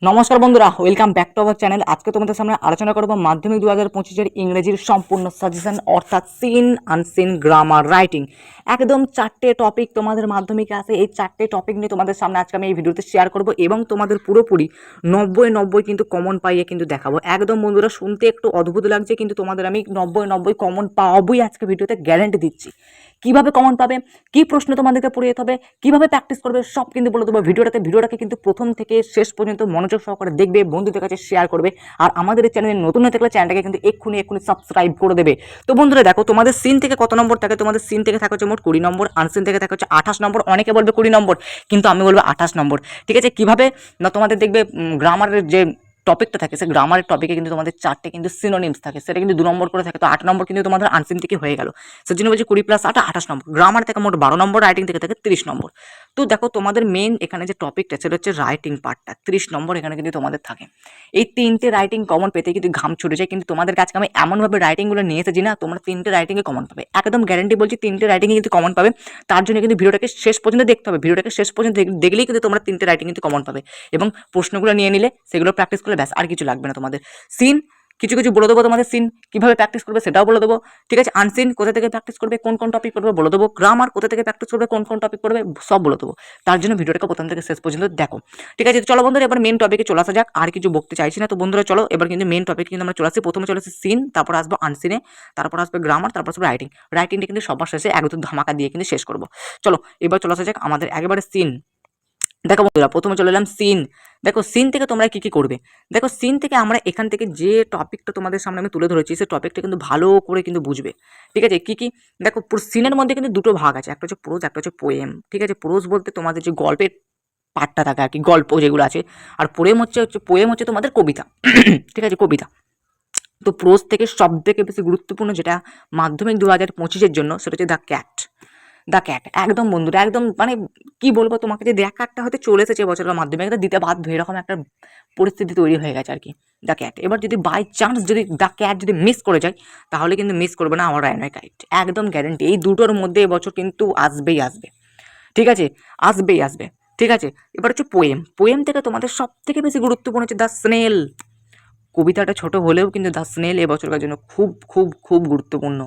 নমস্কার বন্ধুরা, welcome back to our channel. আজকে তোমাদের সামনে আলোচনা করব মাধ্যমিক 2025-এর ইংরেজির সম্পূর্ণ সাজেশন, অর্থাৎ সিন আনসিন গ্রামার রাইটিং। একদম 4টে টপিক তোমাদের মাধ্যমিকে আসে। এই 4টে টপিক নিয়ে তোমাদের সামনে আজকে আমি এই ভিডিওতে শেয়ার করব এবং তোমাদের পুরোপুরি 90 কিন্তু কমন পাইয়ে কিন্তু দেখাবো। একদম বন্ধুরা, শুনতে একটু অদ্ভুত লাগছে, কিন্তু তোমাদের আমি 90 কমন পাবই আজকে ভিডিওতে, গ্যারান্টি দিচ্ছি। কিভাবে কমন পাবে, কি প্রশ্ন তোমাদেরকে পড়ে যেতে হবে, কিভাবে প্র্যাকটিস করবে, সব কিন্তু বলে দেবো ভিডিওটাকে কিন্তু প্রথম থেকে শেষ পর্যন্ত মনোযোগ সহকারে দেখবে, বন্ধুদের কাছে শেয়ার করবে। আর আমাদের এই চ্যানেলে নতুন হয়ে থাকলে চ্যানেলটাকে কিন্তু এক্ষুনি সাবস্ক্রাইব করে দেবে। তো বন্ধুরা দেখো, তোমাদের সিন থেকে কত নম্বর থাকে? তোমাদের সিন থেকে থাকে হচ্ছে মোট 20 নম্বর, আনসিন থেকে থাকে হচ্ছে 28 নম্বর। অনেকে বলবে 20 নম্বর, কিন্তু আমি বলবো 28 নম্বর। ঠিক আছে, কিভাবে না, তোমাদের দেখবে গ্রামারের যে টপিকটা থাকে, সে গ্রামারের টপিকে কিন্তু তোমাদের 4টে কিন্তু সিনোনিমস থাকে, সেটা কিন্তু 2 নম্বর করে থাকে। তো 8 নম্বর কিন্তু তোমাদের আনসিন থেকে হয়ে গেল। সেজন্য বলছি 20 + 8 28 নম্বর। গ্রামার থেকে মোট 12 নম্বর, রাইটিং থেকে থাকে 30 নম্বর। তো দেখো, তোমাদের মেন এখানে যে টপিকটা, সেটা হচ্ছে রাইটিং পার্টটা। 30 নম্বর এখানে কিন্তু তোমাদের থাকে। এই 3টে রাইটিং কমন পেতে কিন্তু ঘাম ছুটে যায়, কিন্তু তোমাদের কাছে আমি এমনভাবে রাইটিংগুলো নিয়ে এসেছি না, তোমরা 3টে রাইটিংয়ে কমন পাবে। একদম গ্যারান্টি বলছি, 3টে রাইটিংয়ে কিন্তু কমন পাবে। তার জন্য কিন্তু ভিডিওটাকে শেষ পর্যন্ত দেখতে হবে। ভিডিওটাকে শেষ পর্যন্ত দেখলেই কিন্তু তোমরা 3টে রাইটিং কিন্তু কমন পাবে, এবং প্রশ্নগুলো নিয়ে নিলে সেগুলো প্র্যাকটিস করলে ব্যাস, আর কিছু লাগবে না তোমাদের। সিন কিছু কিছু বলে দেবো তোমাদের, সিন কিভাবে প্র্যাকটিস করবে সেটাও বলে দেবো। ঠিক আছে, আনসিন কোথা থেকে প্র্যাকটিস করবে, কোন কোন টপিক করবে বলে দেবো। গ্রামার কোথা থেকে প্র্যাকটিস করবে, কোন কোন টপিক করবে, সব বলে দেবো। তার জন্য ভিডিওটাকে প্রথম থেকে শেষ পর্যন্ত দেখো। ঠিক আছে, চলো বন্ধুরা, এবার মেন টপিকে চলে আসা যাক। আর কিছু বলতে চাইছি না। তো বন্ধুরা চলো, এবার কিন্তু মেন টপিক কিন্তু আমরা চলে আসছি। প্রথমে চলে আসছে সিন, তারপর আসবো আনসিনে, তারপর আসবে গ্রামার, তারপর আসবে রাইটিং। রাইটিংটা কিন্তু সবার শেষে একদম ধামাকা দিয়ে কিন্তু শেষ করবো। চলো এবার চলে আসা যাক আমাদের একেবারে সিন। দেখো বন্ধুরা, প্রথমে চলে এলাম সিন। দেখো, সিন থেকে তোমরা কি কি করবে। দেখো, সিন থেকে আমরা এখান থেকে যে টপিকটা তোমাদের সামনে আমি তুলে ধরেছি, সেই টপিকটা কিন্তু ভালো করে কিন্তু বুঝবে। ঠিক আছে, কি কি দেখো, সিনের মধ্যে কিন্তু দুটো ভাগ আছে, একটা হচ্ছে প্রোজ, একটা হচ্ছে পোয়েম। ঠিক আছে, প্রোজ বলতে তোমাদের যে গল্পের পার্টটা থাকে আর কি, গল্প যেগুলো আছে। আর পোয়েম হচ্ছে তোমাদের কবিতা। ঠিক আছে, কবিতা। তো প্রোজ থেকে সব থেকে বেশি গুরুত্বপূর্ণ যেটা মাধ্যমিক 2025-এর জন্য, সেটা হচ্ছে দ্য ক্যাট। দ্য ক্যাট, একদম বন্ধুরা, একদম মানে কি বলবো তোমাকে, যে দ্য ক্যাটটা হয়তো চলে এসেছে বছরের মাধ্যমে, একটা দিতে বাধ্য, এরকম একটা পরিস্থিতি তৈরি হয়ে গেছে আর কি। দ্য ক্যাট, এবার যদি বাই চান্স যদি দ্য ক্যাট যদি মিস করে যায়, তাহলে কিন্তু মিস করবে না আমার রায়নয় কাইট, একদম গ্যারেন্টি। এই দুটোর মধ্যে এবছর কিন্তু আসবেই আসবে। ঠিক আছে, আসবেই আসবে। ঠিক আছে, এবার হচ্ছে পোয়েম। পোয়েম থেকে তোমাদের সব থেকে বেশি গুরুত্বপূর্ণ হচ্ছে দ্য স্নেল। কবিতাটা ছোট হলেও কিন্তু দ্য স্নেল এবছরকার জন্য খুব খুব খুব গুরুত্বপূর্ণ।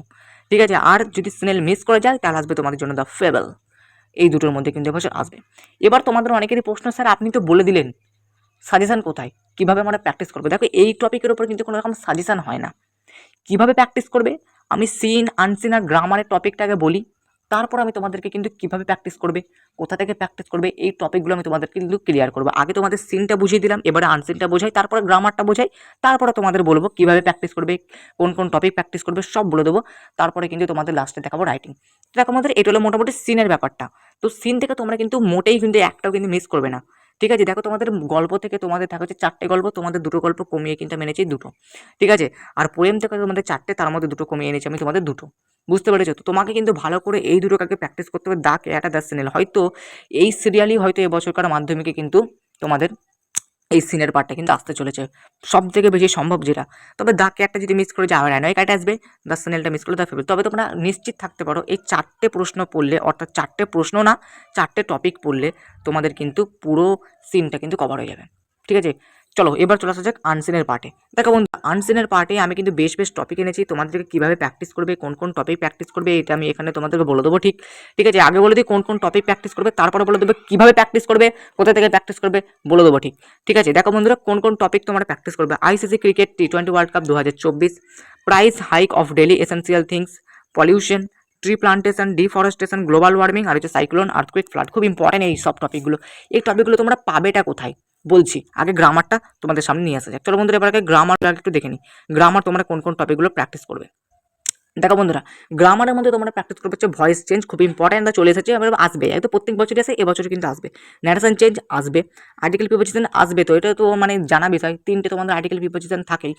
ঠিক আছে, আর যদি স্নেল মিস করে যায়, তাহলে আসবে তোমাদের জন্য দ্য ফেবল। এই দুটোর মধ্যে কিন্তু এবছর আসবে। এবার তোমাদের অনেকেরই প্রশ্ন, স্যার আপনি তো বলে দিলেন, সাজেশন কোথায়, কিভাবে আমরা প্র্যাকটিস করবো? দেখো, এই টপিকের উপর কিন্তু কোনো রকম সাজেশন হয় না। কিভাবে প্র্যাকটিস করবে, আমি সিন আনসিন আর গ্রামারের টপিকটাকে বলি, তারপর আমি তোমাদেরকে কিন্তু কিভাবে প্র্যাকটিস করবে, কোথা থেকে প্র্যাকটিস করবে, এই টপিকগুলো আমি তোমাদেরকে কিন্তু ক্লিয়ার করবো। আগে তোমাদের সিনটা বুঝিয়ে দিলাম, এবারে আনসিনটা বোঝাই, তারপরে গ্রামারটা বোঝাই, তারপরে তোমাদের বলবো কিভাবে প্র্যাকটিস করবে, কোন কোন টপিক প্র্যাকটিস করবে, সব বলে দেবো। তারপরে কিন্তু তোমাদের লাস্টে দেখাবো রাইটিং। দেখো, আমাদের এটা হলো মোটামুটি সিনের ব্যাপারটা। তো সিন থেকে তোমরা কিন্তু মোটেই কিন্তু একটাও কিন্তু মিস করবে না। ঠিক আছে, দেখো, তোমাদের গল্প থেকে তোমাদের দেখা হচ্ছে 4টে গল্প, তোমাদের 2টো গল্প কমিয়ে কিন্তু আমি এনেছি 2টো। ঠিক আছে, আর পোয়েম থেকে তোমাদের 4টে, তার মধ্যে 2টো কমিয়ে এনেছি আমি তোমাদের 2টো। বুঝতে পেরেছো? তো তোমাকে কিন্তু ভালো করে এই দুটো কাকে প্র্যাকটিস করতে হবে। দা ক্যাট আর দ্য সিনেল, হয়তো এই সিরিয়ালই হয়তো এবছরকার মাধ্যমিকে কিন্তু তোমাদের এই সিনের পার্টটা কিন্তু আসতে চলেছে সব থেকে বেশি সম্ভব যেটা। তবে দা ক্যাটটা যদি মিস করে যাওয়া নয় কাট আসবে, দ্য সিনেলটা মিস করলে দ্য ফেবল। তবে তোমরা নিশ্চিত থাকতে পারো, এই 4টে প্রশ্ন পড়লে, অর্থাৎ 4টে প্রশ্ন না, 4টে টপিক পড়লে তোমাদের কিন্তু পুরো সিনটা কিন্তু কভার হয়ে যাবে। ঠিক আছে, চলো এবার চলে আসা যাক আনসিনের পার্টে। দেখো বন্ধু, আনসিনের পার্টে আমি কিন্তু বেশ বেশ টপিক এনেছি, তোমাদেরকে কীভাবে প্র্যাকটিস করবে, কোন কোন টপিক প্র্যাকটিস করবে, এটা আমি এখানে তোমাদেরকে বলে দেবো। ঠিক ঠিক আছে, আগে বলে দিই কোন কোন টপিক প্র্যাকটিস করবে, তারপরে বলে দেবো কীভাবে প্র্যাকটিস করবে, কোথা থেকে প্র্যাকটিস করবে বলে দেবো। ঠিক ঠিক আছে, দেখো বন্ধুরা, কোন কোন টপিক তোমরা প্র্যাকটিস করবে। আইসিসি ক্রিকেট টি20 world cup 2024, price hike of daily essential things, pollution, tree plantation, deforestation, global warming, আর হচ্ছে সাইক্লোন, আর্থকুইক, ফ্লাড। খুব ইম্পর্টেন্ট এই সব টপিকগুলো। এই টপিকগুলো তোমরা পাবেটা কোথায় বলছি, আগে গ্রামারটা তোমাদের সামনে নিয়ে আসা যাক। চলো বন্ধুরা, এবার আগে গ্রামার একটু দেখে নিই। গ্রামার তোমরা কোন কোন টপিকগুলো প্র্যাকটিস করবে। দেখো বন্ধুরা, গ্রামারের মধ্যে তোমরা প্র্যাকটিস করবে হচ্ছে ভয়েস চেঞ্জ, খুব ইম্পর্টেন্ট, চলে এসেছে, এবার আসবে, একদম প্রত্যেক বছরই আসে, এবছর কিন্তু আসবে। ন্যারেশন চেঞ্জ আসবে, আর্টিকেল প্রিপোজিশন আসবে। তো এটা তো মানে জানা বিষয়, 3টে তোমাদের আর্টিকেল প্রিপোজিশন থাকেই।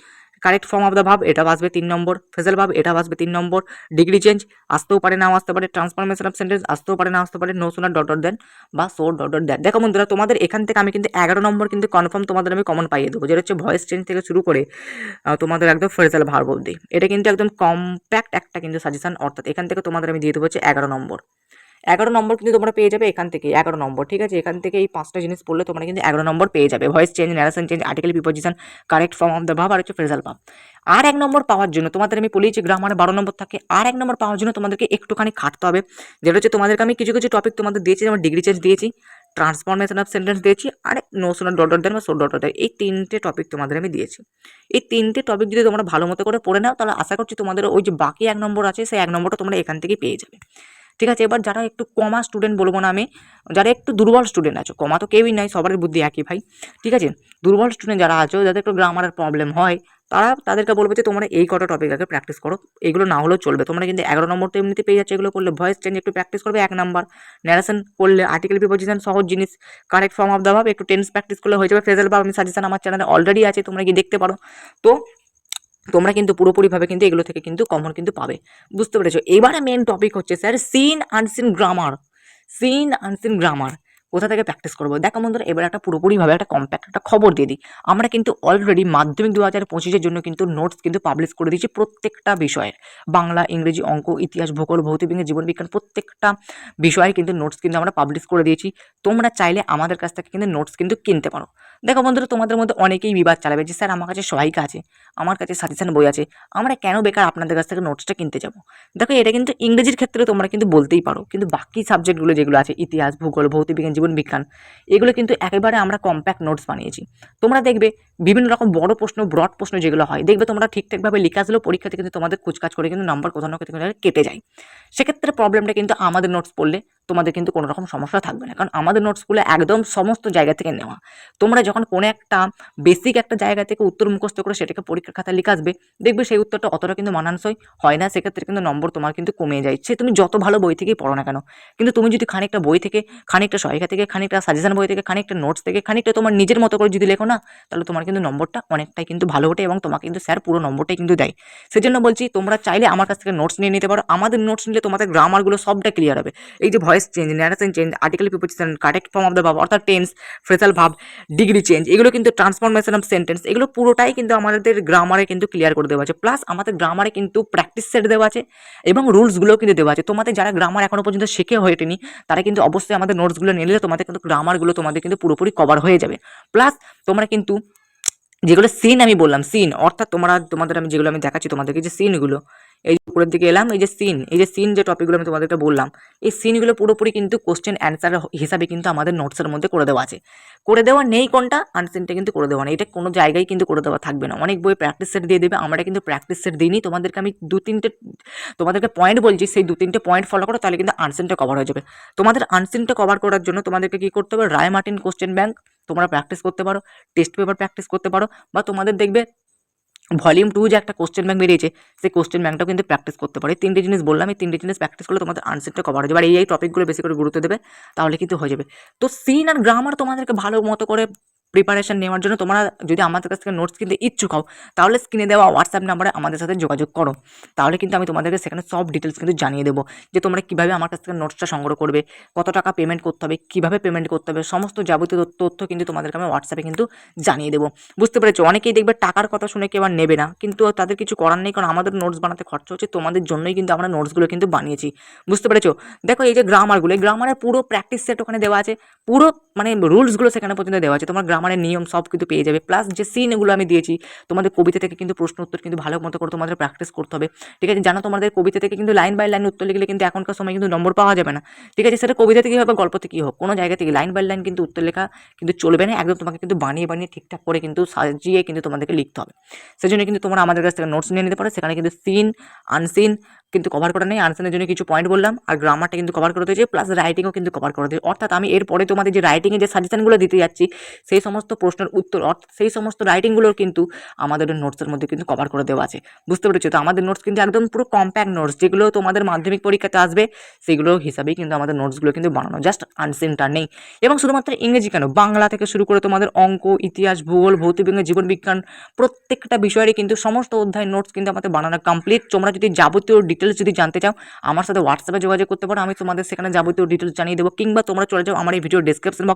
কারেক্ট ফর্ম অফ দ্য ভাব, এটা আসবে 3 নম্বর। ফেজাল ভাব, এটা আসবে 3 নম্বর। ডিগ্রি চেঞ্জ আসতেও পারে, নাও আসতে পারে। ট্রান্সফরমেশন অফ সেন্টেন্স আসতেও পারে, না আসতে পারে। নো সোনার ডট ডট দেন বা সো ডট ডট দেন। দেখো বন্ধুরা, তোমাদের এখান থেকে আমি কিন্তু 11 নম্বর কিন্তু কনফার্ম তোমাদের আমি কমন পাইয়ে দেবো, যেটা হচ্ছে ভয়েস চেঞ্জ থেকে শুরু করে তোমাদের একদম ফ্রেজাল ভার্ব অবধি। এটা কিন্তু একদম কম্প্যাক্ট একটা কিন্তু সাজেশন, অর্থাৎ এখান থেকে তোমাদের আমি দিয়ে দেবো হচ্ছে 11 নম্বর। 11 নম্বর কিন্তু তোমরা পেয়ে যাবে এখান থেকে, 11 নম্বর, ঠিক আছে। এখান থেকে এই 5টা জিনিস পড়লে তোমরা কিন্তু 11 নম্বর পেয়ে যাবে। Voice change, narration change, article preposition, correct form of the verb আর হচ্ছে ফ্রেজাল ভার্ব। আর 1 নম্বর পাওয়ার জন্য তোমাদের আমি বলেছি গ্রামারে 12 নম্বর থাকে, আর 1 নম্বর পাওয়ার জন্য তোমাদেরকে একটুখানি খাটতে হবে। যেটা হচ্ছে তোমাদেরকে আমি কিছু কিছু টপিক তোমাদের দিয়েছি, যেমন ডিগ্রি চেঞ্জ দিয়েছি, ট্রান্সফরমেশন অফ সেন্টেন্স দিয়েছি, আর নোশন অফ ডট ডট দেন বা সোর ডট ডট দেন, এই 3টে টপিক তোমাদের আমি দিয়েছি। এই 3টে টপিক যদি তোমরা ভালো মতো করে পড়ে নাও, তাহলে আশা করছি তোমাদের ওই যে বাকি 1 নম্বর আছে, সেই 1 নম্বরটা তোমরা এখান থেকে পেয়ে যাবে, ঠিক আছে। এবার যারা একটু কমা স্টুডেন্ট বলবো না আমি, যারা একটু দুর্বল স্টুডেন্ট আছো, কমা তো কেউই নাই, সবার বুদ্ধি একই ভাই, ঠিক আছে। দুর্বল স্টুডেন্ট যারা আছো, যাদের একটু গ্রামারের প্রবলেম হয়, তাদেরকে বলবো যে তোমরা এই কটা টপিক আগে প্র্যাকটিস করো। এগুলো না হলেও চলবে, তোমরা কিন্তু 11 নম্বর তো এমনিতে পেয়ে যাচ্ছে, এগুলো করলে। ভয়েস চেঞ্জ একটু প্র্যাকটিস করবে 1 নম্বর, ন্যারেশন করলে, আর্টিকেল প্রিপোজিশন সহজ জিনিস, correct form of the verb একটু টেন্স প্র্যাকটিস করলে হয়ে যাবে। ফ্রেজাল ভার্ব আমি সাজেশন আমার চ্যানেলে অলরেডি আছে, তোমরা গিয়ে দেখতে পারো। তো তোমরা কিন্তু পুরোপুরিভাবে কিন্তু এগুলো থেকে কিন্তু কমন কিন্তু পাবে, বুঝতে পেরেছো। এবারে মেন টপিক হচ্ছে sir seen unseen grammar. Seen unseen grammar কোথা থেকে প্র্যাকটিস করবো? দেখো বন্ধুরা, এবার একটা পুরোপুরিভাবে একটা কম্প্যাক্ট একটা খবর দিয়ে দিই। আমরা কিন্তু অলরেডি মাধ্যমিক 2025-এর জন্য কিন্তু নোটস কিন্তু পাবলিশ করে দিয়েছি প্রত্যেকটা বিষয়ের, বাংলা, ইংরেজি, অঙ্ক, ইতিহাস, ভূগোল, ভৌতবিজ্ঞান, জীবনবিজ্ঞান, প্রত্যেকটা বিষয়ে কিন্তু নোটস কিন্তু আমরা পাবলিশ করে দিয়েছি। তোমরা চাইলে আমাদের কাছ থেকে কিন্তু নোটস কিন্তু কিনতে পারো। দেখো বন্ধুরা, তোমাদের মধ্যে অনেকেই বিবাদ চালাবে যে স্যার আমার কাছে সহায়িকা আছে, আমার কাছে সাজেশন বই আছে, আমরা কেন বেকার আপনাদের কাছ থেকে নোটসটা কিনতে যাবো? দেখো, এটা কিন্তু ইংরেজির ক্ষেত্রে তোমরা কিন্তু বলতেই পারো, কিন্তু বাকি সাবজেক্টগুলো যেগুলো আছে, ইতিহাস, ভূগোল, ভৌতবিজ্ঞান, জীবনবিজ্ঞান, এগুলো কিন্তু একেবারে আমরা কম্প্যাক্ট নোটস বানিয়েছি। তোমরা দেখবে বিভিন্ন রকম বড় প্রশ্ন, ব্রড প্রশ্ন যেগুলো হয়, দেখবে তোমরা ঠিকঠাকভাবে লিখে আসলেও পরীক্ষাতে কিন্তু তোমাদের কুচকাচ করে কিন্তু নাম্বার কোথাও না কোথাও কেটে যায়। সেক্ষেত্রে প্রবলেমটা কিন্তু আমাদের নোটস পড়লে তোমাদের কিন্তু কোনো রকম সমস্যা থাকবে না, কারণ আমাদের নোটসগুলো একদম সমস্ত জায়গা থেকে নেওয়া। তোমরা যখন কোনো একটা বেসিক একটা জায়গা থেকে উত্তর মুখস্থ করে সেটাকে পরীক্ষার খাতায় লিখে আসবে, দেখবে সেই উত্তরটা অতটা কিন্তু মানানসই হয় না, সেক্ষেত্রে কিন্তু নম্বর তোমার কিন্তু কমে যায়। সে তুমি যত ভালো বই থেকেই পড়ো না কেন, কিন্তু তুমি যদি খানিকটা বই থেকে, খানিকটা সহায়িকা থেকে, খানিকটা সাজেশন বই থেকে, খানিকটা নোটস থেকে, খানিকটা তোমার নিজের মতো করে যদি লেখো না, তাহলে তোমার কিন্তু নম্বরটা অনেকটাই কিন্তু ভালো ওঠে, এবং তোমাকে কিন্তু স্যার পুরো নম্বরটাই কিন্তু দেয়। সেজন্য বলছি তোমরা চাইলে আমার কাছ থেকে নোটস নিয়ে নিতে পারো। আমাদের নোটস নিলে তোমাদের গ্রামারগুলো সবটা ক্লিয়ার হবে। এই যে voice change, narration change, article preposition, correct form of the verb অর্থাৎ tense, phrasal verb, degree change, এগুলো কিন্তু ট্রান্সফরমেশন অফ সেন্টেন্স, এগুলো পুরোটাই কিন্তু আমাদের গ্রামারে কিন্তু ক্লিয়ার করে দেওয়া আছে। প্লাস আমাদের গ্রামারে কিন্তু প্র্যাকটিস সেট দেওয়া আছে এবং রুলসগুলোও কিন্তু দেওয়া আছে। তোমাদের যারা গ্রামার এখনো পর্যন্ত শিখে হয়ে ওঠেনি, তারা কিন্তু অবশ্যই আমাদের নোটসগুলো নিলে তোমাদের কিন্তু গ্রামারগুলো তোমাদের কিন্তু পুরোপুরি কভার হয়ে যাবে। প্লাস তোমরা কিন্তু যেগুলো সিন আমি বললাম, সিন অর্থাৎ তোমাদের আমি যেগুলো আমি দেখাচ্ছি তোমাদেরকে, যে সিনগুলো, এই যে উপরের দিকে এলাম, এই যে সিন যে টপিকগুলো আমি তোমাদেরকে বললাম, এই সিনগুলো পুরোপুরি কিন্তু কোশ্চেন অ্যান্সার হিসাবে কিন্তু আমাদের নোটসের মধ্যে করে দেওয়া আছে। করে দেওয়া নেই কোনটা? আনসিনটা কিন্তু করে দেওয়া নেই, এটা কোনো জায়গায় কিন্তু করে দেওয়া থাকবে না। অনেক বই প্র্যাকটিস সেট দিয়ে দেবে, আমরা কিন্তু প্র্যাকটিস সেট দিইনি। তোমাদেরকে আমি তোমাদেরকে পয়েন্ট বলছি, সেই 2-3টে পয়েন্ট ফলো করো, তাহলে কিন্তু আনসিনটা কভার হয়ে যাবে। তোমাদের আনসিনটা কভার করার জন্য তোমাদেরকে কি করতে হবে? রায় মার্টিন কোশ্চেন ব্যাংক তোমরা প্র্যাকটিস করতে পারো, টেস্ট পেপার প্র্যাকটিস করতে পারো, বা তোমাদের দেখবে ভলিউম 2 যে একটা কোশ্চেন ব্যাংক বেরিয়েছে, সেই কোশ্চেন ব্যাংকটাও কিন্তু প্র্যাকটিস করতে পারো। এই 3টে জিনিস বললাম, এই 3টে জিনিস প্র্যাকটিস করলে তোমাদের আনসারটা কভার হয়ে যাবে। আর এই টপিকগুলো বেশি করে গুরুত্ব দেবে, তাহলে কিন্তু হয়ে যাবে। তো সিন আর গ্রামার তোমাদেরকে ভালো মতো করে প্রিপারেশন নেওয়ার জন্য তোমরা যদি আমাদের কাছ থেকে নোটস কিনতে ইচ্ছুক হও, তাহলে স্ক্রিনে দেওয়া হোয়াটসঅ্যাপ নাম্বারে আমাদের সাথে যোগাযোগ করো। তাহলে কিন্তু আমি তোমাদেরকে সেখানে সব ডিটেলস কিন্তু জানিয়ে দেবো, যে তোমরা কীভাবে আমার কাছ থেকে নোটসটা সংগ্রহ করবে, কত টাকা পেমেন্ট করতে হবে, কীভাবে পেমেন্ট করতে হবে, সমস্ত যাবতীয় তথ্য কিন্তু তোমাদেরকে আমি হোয়াটসঅ্যাপে কিন্তু জানিয়ে দেবো। বুঝতে পেরেছো? অনেকেই দেখবে টাকার কথা শুনে কেউ আর নেবে না, কিন্তু তাদের কিছু করার নেই, কারণ আমাদের নোটস বানাতে খরচা হচ্ছে, তোমাদের জন্যই কিন্তু আমরা নোটসগুলো কিন্তু বানিয়েছি। বুঝতে পেরেছো? দেখো, এই যে গ্রামারগুলো, এই গ্রামারের পুরো প্র্যাকটিস সেট ওখানে দেওয়া আছে, পুরো মানে রুলসগুলো সেখানে পর্যন্ত দেওয়া আছে, তোমার গ্রামারের নিয়ম সব কিন্তু পেয়ে যাবে। প্লাস যে সিনগুলো আমি দিয়েছি, তোমাদের কবিতা থেকে কিন্তু প্রশ্ন উত্তর কিন্তু ভালো মতো করে তোমাদের প্র্যাকটিস করতে হবে, ঠিক আছে? জানো, তোমাদের কবিতা থেকে কিন্তু লাইন বাই লাইন উত্তর লিখলে কিন্তু এখনকার সময় কিন্তু নম্বর পাওয়া যাবে না, ঠিক আছে? সেটা কবিতা থেকেই হবে, গল্প থেকেই হোক, কোনো জায়গা থেকে লাইন বাই লাইন কিন্তু উত্তর লেখা কিন্তু চলবে না, একদম তোমাকে কিন্তু বানিয়ে বানিয়ে ঠিকঠাক করে কিন্তু সাজিয়ে কিন্তু তোমাদেরকে লিখতে হবে। সেজন্য কিন্তু তোমরা আমাদের কাছ থেকে নোটস নিয়ে নিতে পারো, সেখানে কিন্তু সিন আনসিন কিন্তু কভার করা নেই, আনসারের জন্য কিছু পয়েন্ট বললাম, আর গ্রামারটা কিন্তু কভার করে দিয়েছি, প্লাস রাইটিংও কিন্তু কভার করে দিয়েছি। অর্থাৎ আমি এরপরে তোমাদের যে রাইটিংয়ে যে সাজেশনগুলো দিতে যাচ্ছি, সেই সমস্ত প্রশ্নের উত্তর অর্থাৎ সেই সমস্ত রাইটিংগুলোর কিন্তু আমাদের নোটসের মধ্যে কিন্তু কভার করে দেওয়া আছে। বুঝতে পেরেছো? তো আমাদের নোটস কিন্তু একদম পুরো কম্প্যাক্ট নোটস, যেগুলো তোমাদের মাধ্যমিক পরীক্ষাতে আসবে, সেগুলো হিসাবেই কিন্তু আমাদের নোটসগুলো কিন্তু বানানো, জাস্ট আনসিনটা নেই। এবং শুধুমাত্র ইংরেজি কেন, বাংলা থেকে শুরু করে তোমাদের অঙ্ক, ইতিহাস, ভূগোল, ভৌতবিজ্ঞান, জীবনবিজ্ঞান, প্রত্যেকটা বিষয়েরই কিন্তু সমস্ত অধ্যায় নোটস কিন্তু আমাদের বানানো কমপ্লিট। তোমরা যদি যাবতীয় ডিটেলস যদি জানতে চাও আমার সাথে হোয়াটসঅ্যাপে যোগাযোগ করতে পারো, আমি তোমাদের সেখানে যাবতীয় ডিটেলস জানিয়ে দেবো। কিংবা তোমরা চলে যাও আমার এই ভিডিও ডিসক্রিপশন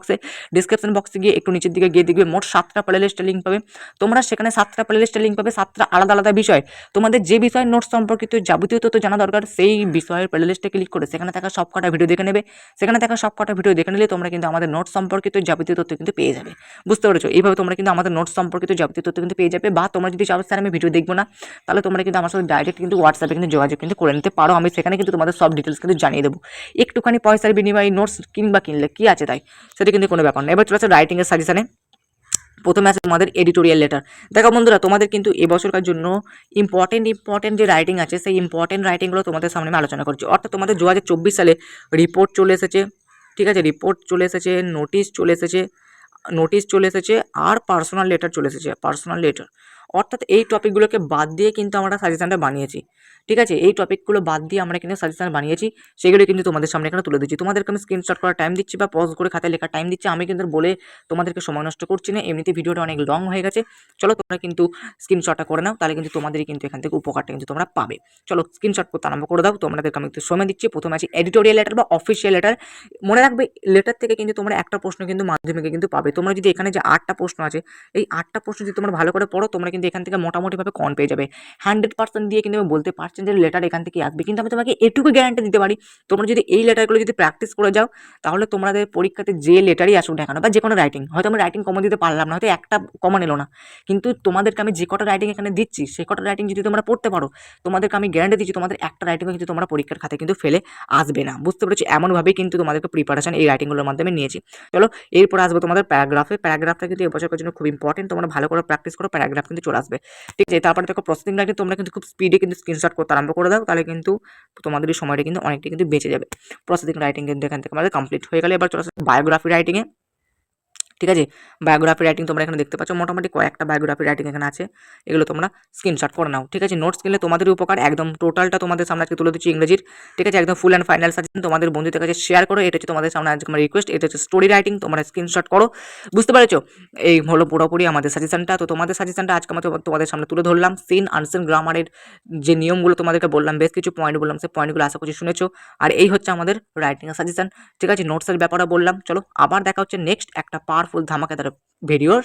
বক্সে গিয়ে একটু নিচের দিকে গিয়ে দেখবে মোট 7টা প্লেলিস্টের লিঙ্ক পাবে। তোমরা সেখানে 7টা প্লেলিস্টের লিঙ্ক পাবে, 7টা আলাদা আলাদা বিষয়। তোমাদের যে বিষয়ের নোটস সম্পর্কিত যাবতীয় তথ্য জানা দরকার সেই বিষয়ের প্লেলিস্টে ক্লিক করে সেখানে থাকা সব কটা ভিডিও দেখে নেবে। সেখানে থাকা সব কটা ভিডিও দেখে নিলে তোমরা কিন্তু আমাদের নোটস সম্পর্কিত যাবতীয় তথ্য কিন্তু পেয়ে যাবে। বুঝতে পেরেছো? এইভাবে তোমরা কিন্তু আমাদের নোটস সম্পর্কিত যাবতীয় তথ্য কিন্তু পেয়ে যাবে। বা তোমরা যদি চাও স্যার আমি ভিডিও দেখবো না, তাহলে তোমরা কিন্তু আমার সাথে ডাইরেক্ট কিন্তু হোয়াটসঅ্যাপে কিন্তু যোগাযোগ কিন্তু করে নিতে পারো। আমি সেখানে কিন্তু তোমাদের সব ডিটেলস কিন্তু জানিয়ে দেবো। একটুখানি পয়সার বিনিময়ে নোটস কিনলে কি আছে তাই, সেটা কিন্তু কোনো ব্যাপার না। এবার চলে আসে রাইটিংয়ের সাজেশনে। প্রথমে আছে তোমাদের এডিটোরিয়াল লেটার। দেখো বন্ধুরা, তোমাদের কিন্তু এবছরকার জন্য ইম্পর্টেন্ট যে রাইটিং আছে সেই ইম্পর্টেন্ট রাইটিংগুলো তোমাদের সামনে আমি আলোচনা করছি। অর্থাৎ তোমাদের 2024 সালে রিপোর্ট চলে এসেছে, ঠিক আছে, রিপোর্ট চলে এসেছে, নোটিশ চলে এসেছে আর পার্সোনাল লেটার চলে এসেছে, পার্সোনাল লেটার। অর্থাৎ এই টপিকগুলোকে বাদ দিয়ে কিন্তু আমরা সাজেশনটা বানিয়েছি, ঠিক আছে। এই টপিকগুলো বাদ দিয়ে আমরা কিন্তু সাজেশন বানিয়েছি, সেগুলো কিন্তু তোমাদের সামনে এখানে তুলে দিচ্ছি। তোমাদেরকে আমি স্ক্রিনশট করার টাইম দিচ্ছি বা পজ করে খাতায় লেখার টাইম দিচ্ছি। আমি কিন্তু বলে তোমাদেরকে সময় নষ্ট করছি না, এমনিতে ভিডিওটা অনেক লং হয়ে গেছে। চলো তোমরা কিন্তু স্ক্রিনশটটা করে নাও, তাহলে কিন্তু তোমাদেরই কিন্তু এখান থেকে উপকারটা কিন্তু তোমরা পাবে। চলো স্ক্রিনশট করতে আরম্ভ করে দাও। তোমাদেরকে আমি একটু সময় দিচ্ছি। প্রথমে আছে এডিটোরিয়াল লেটার বা অফিসিয়াল লেটার। মনে রাখবে লেটার থেকে কিন্তু তোমরা একটা প্রশ্ন কিন্তু মাধ্যমিকে কিন্তু পাবে। তোমরা যদি এখানে যে 8টা প্রশ্ন আছে, এই 8টা প্রশ্ন যদি তোমরা ভালো করে পড়ো, তোমরা কিন্তু এখান থেকে মোটামুটিভাবে কন পেয়ে যাবে। 100% দিয়ে কিন্তু আমি বলতে পারছেন যে লেটার এখান থেকে আসবে, কিন্তু আমি তোমাকে এটুকু গ্যারান্টি দিতে পারি, তোমরা যদি এই লেটারগুলো যদি প্র্যাকটিস করে যাও, তাহলে তোমাদের পরীক্ষাতে যে লেটারই আসুক না কেন বা যে কোনো রাইটিং, হয়তো আমি রাইটিং কমন দিতে পারলাম না, হয়তো একটা কমন এলো না, কিন্তু তোমাদেরকে আমি যে কটা রাইটিং এখানে দিচ্ছি সেই কটা রাইটিং যদি তোমরা পড়তে পারো, তোমাদেরকে আমি গ্যারান্টি দিচ্ছি তোমাদের একটা রাইটিংও কিন্তু তোমরা পরীক্ষার খাতে কিন্তু ফেলে আসবে না। বুঝতে পেরেছি? এমনভাবেই কিন্তু তোমাদেরকে প্রিপারেশন এই রাইটিংগুলোর মাধ্যমে নিয়েছি। চলো এরপর আসবো তোমাদের প্যারাগ্রাফটা কিন্তু এবছরের জন্য খুব ইম্পর্টেন্ট। তোমরা ভালো করে প্র্যাকটিস করো, প্যারাগ্রাফ কিন্তু চলে আসবে, ঠিক আছে। তারপরে দেখো প্রসেসিং রাইটিং, তোমরা কিন্তু খুব স্পিডে কিন্তু স্ক্রিনশট করতে আরম্ভ করে দাও, তাহলে কিন্তু তোমাদের এই সময়টা কিন্তু অনেকটা কিন্তু বেঁচে যাবে। প্রসেসিং রাইটিং কিন্তু এখান থেকে আমাদের কমপ্লিট হয়ে গেলে এবার চলে আসবে বায়োগ্রাফি রাইটিংয়ে, ঠিক আছে। বায়োগ্রাফি রাইটিং তোমরা এখানে দেখতে পাচ্ছ, মোটামুটি কয়েকটা বায়োগ্রাফি রাইটিং এখানে আছে, এগুলো তোমরা স্ক্রিনশট করে নাও, ঠিক আছে। নোটস কিনলে তোমাদের উপকার, একদম টোটালটা তোমাদের সামনে আজকে তুলে দিচ্ছি ইংরেজির, ঠিক আছে। একদম ফুল অ্যান্ড ফাইনাল সাজেশন তোমাদের বন্ধুদের কাছে শেয়ার করো। এটা হচ্ছে তোমাদের সামনে আজকে আমার রিকোয়েস্ট। এটা হচ্ছে স্টোরি রাইটিং, তোমরা স্ক্রিনশট করো। বুঝতে পেরেছো? এই হলো পুরোপুরি আমাদের সাজেশনটা। তো তোমাদের সাজেশনটা আজকে আমি তোমাদের সামনে তুলে ধরলাম। সিন আনসিন গ্রামারের যে নিয়মগুলো তোমাদেরকে বললাম, বেশ কিছু পয়েন্ট বললাম, সেই পয়েন্টগুলো আশা করছি শুনেছো। আর এই হচ্ছে আমাদের রাইটিংয়ের সাজেশন, ঠিক আছে। নোটসের ব্যাপারে বললাম। চলো আবার দেখা হচ্ছে নেক্সট একটা পাওয়ারফুল ধামাকাদার ভিডিওর